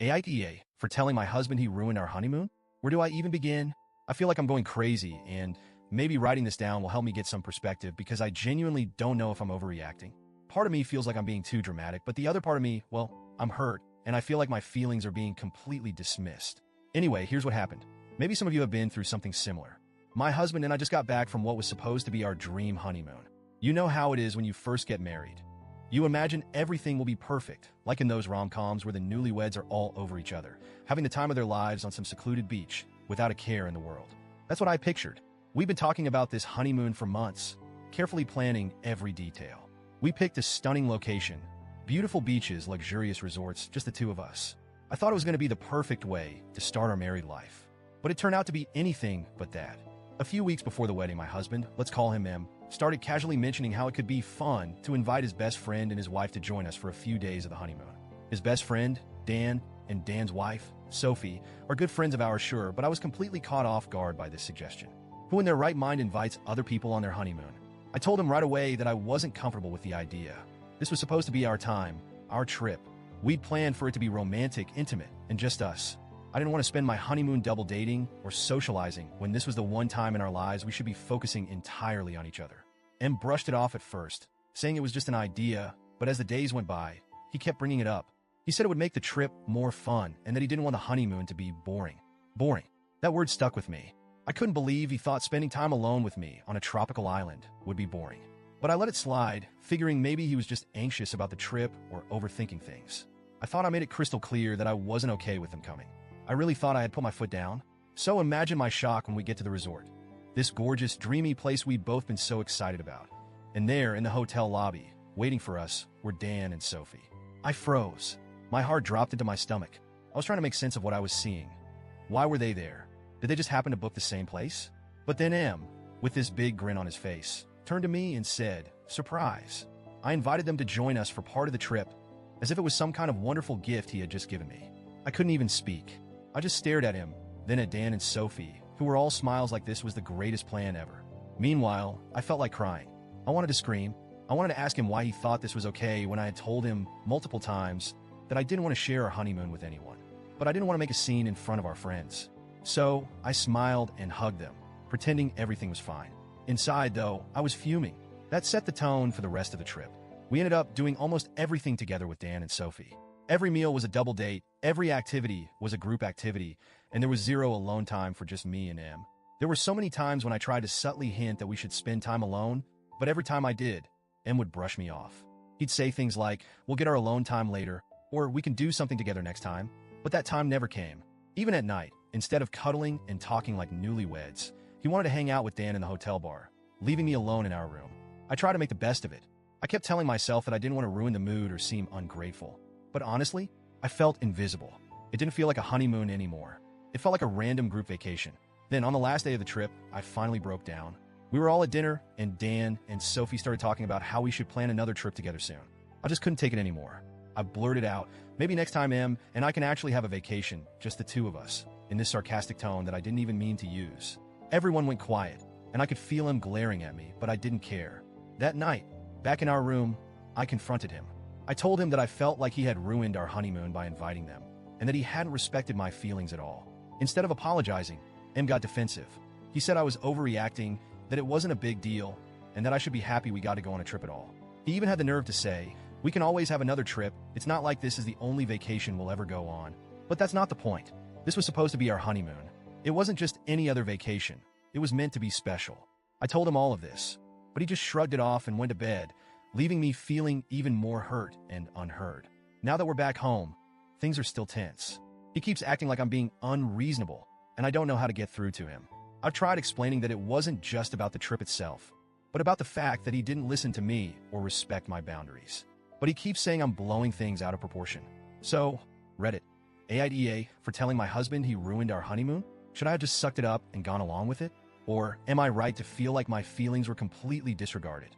AITA for telling my husband he ruined our honeymoon? Where do I even begin? I feel like I'm going crazy, and maybe writing this down will help me get some perspective because I genuinely don't know if I'm overreacting. Part of me feels like I'm being too dramatic, but the other part of me, well, I'm hurt, and I feel like my feelings are being completely dismissed. Anyway, here's what happened. Maybe some of you have been through something similar. My husband and I just got back from what was supposed to be our dream honeymoon. You know how it is when you first get married. You imagine everything will be perfect, like in those rom-coms where the newlyweds are all over each other, having the time of their lives on some secluded beach, without a care in the world. That's what I pictured. We've been talking about this honeymoon for months, carefully planning every detail. We picked a stunning location, beautiful beaches, luxurious resorts, just the two of us. I thought it was going to be the perfect way to start our married life. But it turned out to be anything but that. A few weeks before the wedding, my husband, let's call him M, started casually mentioning how it could be fun to invite his best friend and his wife to join us for a few days of the honeymoon. His best friend, Dan, and Dan's wife, Sophie, are good friends of ours, sure, but I was completely caught off guard by this suggestion. Who in their right mind invites other people on their honeymoon? I told him right away that I wasn't comfortable with the idea. This was supposed to be our time, our trip. We'd planned for it to be romantic, intimate, and just us. I didn't want to spend my honeymoon double dating or socializing when this was the one time in our lives we should be focusing entirely on each other. M brushed it off at first, saying it was just an idea, but as the days went by, he kept bringing it up. He said it would make the trip more fun and that he didn't want the honeymoon to be boring. Boring. That word stuck with me. I couldn't believe he thought spending time alone with me on a tropical island would be boring. But I let it slide, figuring maybe he was just anxious about the trip or overthinking things. I thought I made it crystal clear that I wasn't okay with him coming. I really thought I had put my foot down. So imagine my shock when we get to the resort. This gorgeous, dreamy place we'd both been so excited about. And there, in the hotel lobby, waiting for us, were Dan and Sophie. I froze. My heart dropped into my stomach. I was trying to make sense of what I was seeing. Why were they there? Did they just happen to book the same place? But then M, with this big grin on his face, turned to me and said, "Surprise." I invited them to join us for part of the trip, as if it was some kind of wonderful gift he had just given me. I couldn't even speak. I just stared at him, then at Dan and Sophie, who were all smiles like this was the greatest plan ever. Meanwhile, I felt like crying. I wanted to scream. I wanted to ask him why he thought this was okay when I had told him multiple times that I didn't want to share our honeymoon with anyone. But I didn't want to make a scene in front of our friends. So I smiled and hugged them, pretending everything was fine. Inside, though, I was fuming. That set the tone for the rest of the trip. We ended up doing almost everything together with Dan and Sophie. Every meal was a double date, every activity was a group activity, and there was zero alone time for just me and M. There were so many times when I tried to subtly hint that we should spend time alone, but every time I did, M would brush me off. He'd say things like, "We'll get our alone time later," or "We can do something together next time." But that time never came. Even at night, instead of cuddling and talking like newlyweds, he wanted to hang out with Dan in the hotel bar, leaving me alone in our room. I tried to make the best of it. I kept telling myself that I didn't want to ruin the mood or seem ungrateful. But honestly, I felt invisible. It didn't feel like a honeymoon anymore. It felt like a random group vacation. Then on the last day of the trip, I finally broke down. We were all at dinner, and Dan and Sophie started talking about how we should plan another trip together soon. I just couldn't take it anymore. I blurted out, "Maybe next time, M, and I can actually have a vacation, just the two of us," in this sarcastic tone that I didn't even mean to use. Everyone went quiet, and I could feel him glaring at me, but I didn't care. That night, back in our room, I confronted him. I told him that I felt like he had ruined our honeymoon by inviting them, and that he hadn't respected my feelings at all. Instead of apologizing, M got defensive. He said I was overreacting, that it wasn't a big deal, and that I should be happy we got to go on a trip at all. He even had the nerve to say, "We can always have another trip. It's not like this is the only vacation we'll ever go on." But that's not the point. This was supposed to be our honeymoon. It wasn't just any other vacation. It was meant to be special. I told him all of this, but he just shrugged it off and went to bed, leaving me feeling even more hurt and unheard. Now that we're back home, things are still tense. He keeps acting like I'm being unreasonable, and I don't know how to get through to him. I've tried explaining that it wasn't just about the trip itself, but about the fact that he didn't listen to me or respect my boundaries. But he keeps saying I'm blowing things out of proportion. So, Reddit, AITA for telling my husband he ruined our honeymoon? Should I have just sucked it up and gone along with it? Or am I right to feel like my feelings were completely disregarded?